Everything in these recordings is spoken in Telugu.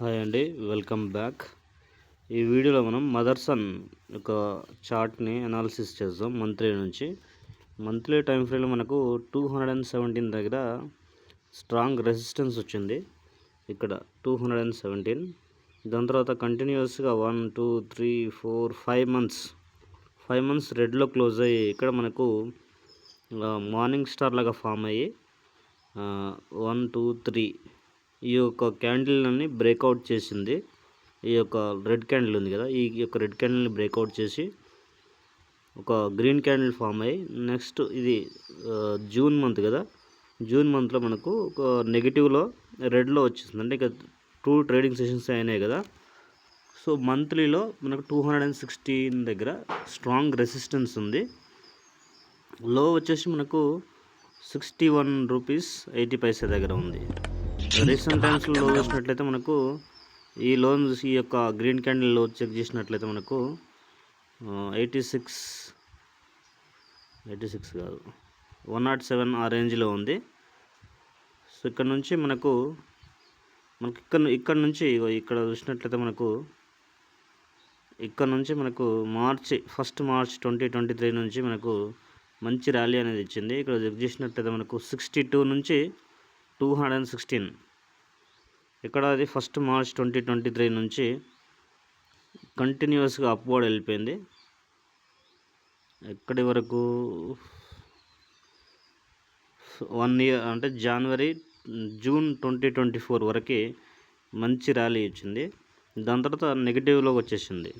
హాయ్ అండి, వెల్కమ్ బ్యాక్. ఈ వీడియోలో మనం మదర్సన్ ఒక చార్ట్ని అనాలిసిస్ చేద్దాం. మంత్లీ టైం ఫ్రేమ్లో మనకు 217 దగ్గర స్ట్రాంగ్ రెసిస్టెన్స్ వచ్చింది. ఇక్కడ 217. దాని తర్వాత కంటిన్యూస్గా 1 2 3 4 5 మంత్స్ రెడ్లో క్లోజ్ అయ్యి ఇక్కడ మనకు మార్నింగ్ స్టార్ లాగా ఫామ్ అయ్యి 1 2 3 ఈ యొక్క క్యాండిల్ని బ్రేక్అవుట్ చేసింది. ఈ యొక్క రెడ్ క్యాండిల్ ఉంది కదా, ఈ యొక్క రెడ్ క్యాండిల్ని బ్రేక్అవుట్ చేసి ఒక గ్రీన్ క్యాండిల్ ఫామ్ అయ్యి నెక్స్ట్ ఇది జూన్ మంత్ కదా, జూన్ మంత్లో మనకు ఒక నెగిటివ్లో రెడ్లో వచ్చేసింది. అంటే ఇక 2 ట్రేడింగ్ సెషన్స్ అయినాయి కదా. సో మంత్లీలో మనకు 216 దగ్గర స్ట్రాంగ్ రెసిస్టెన్స్ ఉంది. లో వచ్చేసి మనకు 61 రూపీస్ 80 దగ్గర ఉంది. రీసెంట్ టైమ్స్లో లో చూసినట్లయితే మనకు ఈ లోన్ ఈ యొక్క గ్రీన్ క్యాండిల్ లో చెక్ చేసినట్లయితే మనకు 86 కాదు 107 ఆ రేంజ్లో ఉంది. సో ఇక్కడ నుంచి మనకు ఇక్కడ నుంచి ఇక్కడ చూసినట్లయితే మనకు ఇక్కడ నుంచి మనకు ఫస్ట్ మార్చ్ 2023 నుంచి మనకు మంచి ర్యాలీ అనేది ఇచ్చింది. ఇక్కడ చెక్ చేసినట్లయితే మనకు 62 నుంచి 216 ఇక్కడ అది ఫస్ట్ మార్చ్ 2023 నుంచి కంటిన్యూస్గా అప్వర్డ్ వెళ్ళిపోయింది. ఎక్కడి వరకు 1 ఇయర్ అంటే జూన్ 2024 వరకు మంచి ర్యాలీ ఇచ్చింది. దాని తర్వాత నెగిటివ్లోకి వచ్చేసింది,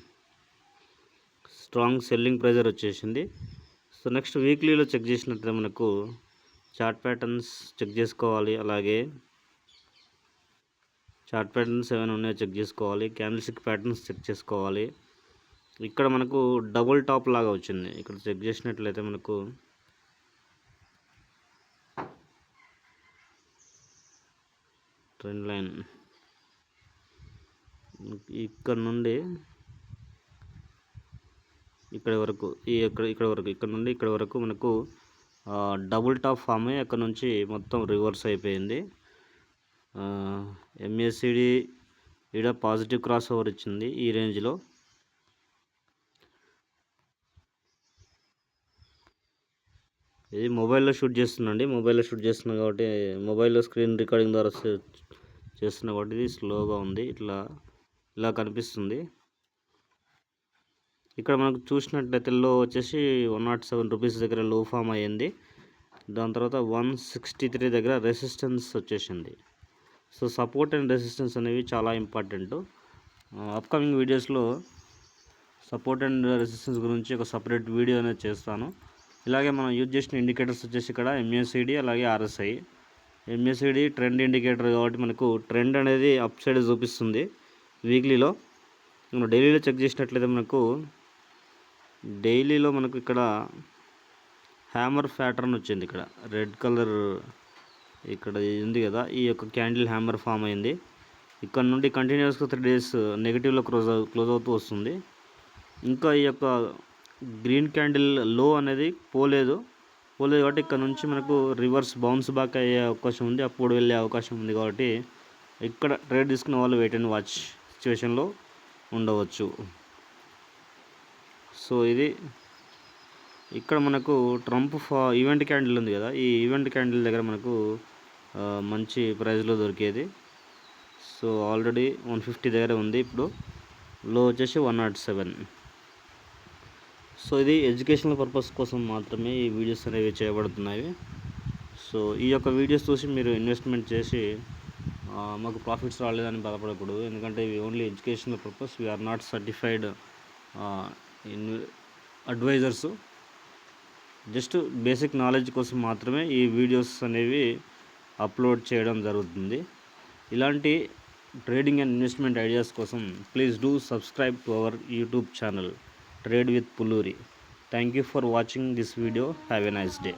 స్ట్రాంగ్ సెల్లింగ్ ప్రెజర్ వచ్చేసింది. సో నెక్స్ట్ వీక్లీలో చెక్ చేసినట్లయితే మనకు చార్ట్ ప్యాటర్న్స్ చెక్ చేసుకోవాలి. అలాగే చార్ట్ ప్యాటర్న్స్ ఏమైనా ఉన్నాయో చెక్ చేసుకోవాలి. క్యాండిల్స్టిక్ ప్యాటర్న్స్ చెక్ చేసుకోవాలి. ఇక్కడ మనకు డబుల్ టాప్ లాగా వచ్చింది. ఇక్కడ చెక్ చేసినట్లయితే మనకు ట్రెండ్ లైన్ ఇక్కడ నుండి ఇక్కడ వరకు ఇక్కడ నుండి ఇక్కడ వరకు మనకు డబుల్ టాప్ ఫామ్ అయ్యి అక్కడ నుంచి మొత్తం రివర్స్ అయిపోయింది. MACD ఇక్కడ పాజిటివ్ క్రాస్ ఓవర్ ఇచ్చింది ఈ రేంజ్లో. ఇది మొబైల్లో షూట్ చేస్తున్నా కాబట్టి మొబైల్లో స్క్రీన్ రికార్డింగ్ ద్వారా చేస్తున్నా కాబట్టి ఇది స్లోగా ఉంది. ఇలా కనిపిస్తుంది. ఇక్కడ మనకు చూసినట్లయితే లో వచ్చేసి 107 రూపీస్ దగ్గర లో ఫామ్ అయ్యింది. దాని తర్వాత 163 దగ్గర రెసిస్టెన్స్ వచ్చేసింది. సో సపోర్ట్ అండ్ రెసిస్టెన్స్ అనేవి చాలా ఇంపార్టెంట్. అప్కమింగ్ వీడియోస్లో సపోర్ట్ అండ్ రెసిస్టెన్స్ గురించి ఒక సపరేట్ వీడియో అనేది చేస్తాను. ఇలాగే మనం యూజ్ చేసిన ఇండికేటర్స్ వచ్చేసి ఇక్కడ MACD అలాగే RSI. MACD ట్రెండ్ ఇండికేటర్ కాబట్టి మనకు ట్రెండ్ అనేది అప్ సైడ్ చూపిస్తుంది వీక్లీలో. మనం డైలీలో చెక్ చేసినట్లయితే మనకు ఇక్కడ హ్యామర్ ప్యాటర్న్ వచ్చింది. ఇక్కడ రెడ్ కలర్ ఇక్కడ ఉంది కదా, ఈ యొక్క క్యాండిల్ హ్యామర్ ఫామ్ అయింది. ఇక్కడ నుండి కంటిన్యూస్గా 3 డేస్ నెగిటివ్లో క్లోజ్ అవుతూ వస్తుంది. ఇంకా ఈ యొక్క గ్రీన్ క్యాండిల్ లో అనేది పోలేదు కాబట్టి ఇక్కడ నుంచి మనకు రివర్స్ బౌన్స్ బ్యాక్ అయ్యే అవకాశం ఉంది, అప్పుడు వెళ్ళే అవకాశం ఉంది. కాబట్టి ఇక్కడ ట్రేడ్ తీసుకున్న వాళ్ళు వెయిట్ అండ్ వాచ్ సిచ్యువేషన్లో ఉండవచ్చు. సో ఇది ఇక్కడ మనకు ట్రంప్ ఈవెంట్ క్యాండిల్ ఉంది కదా, ఈ ఈవెంట్ క్యాండిల్ దగ్గర మనకు మంచి ప్రైస్లో దొరికేది. సో ఆల్రెడీ 150 దగ్గర ఉంది. ఇప్పుడు లో వచ్చేసి 107. సో ఇది ఎడ్యుకేషనల్ పర్పస్ కోసం మాత్రమే ఈ వీడియోస్ అనేవి చేయబడుతున్నాయి. సో ఈ యొక్క వీడియోస్ చూసి మీరు ఇన్వెస్ట్మెంట్ చేసి మాకు ప్రాఫిట్స్ రాలేదని బాధపడకూడదు. ఎందుకంటే ఇవి only educational purpose. We are not certified advisors. Just basic knowledge కోసం మాత్రమే ఈ వీడియోస్ అనేవి అప్లోడ్ చేయడం జరుగుతుంది. ఇలాంటి ట్రేడింగ్ అండ్ ఇన్వెస్ట్మెంట్ ఐడియాస్ కోసం please do subscribe to our YouTube channel trade with Pulluri. Thank you for watching this video. Have a nice day.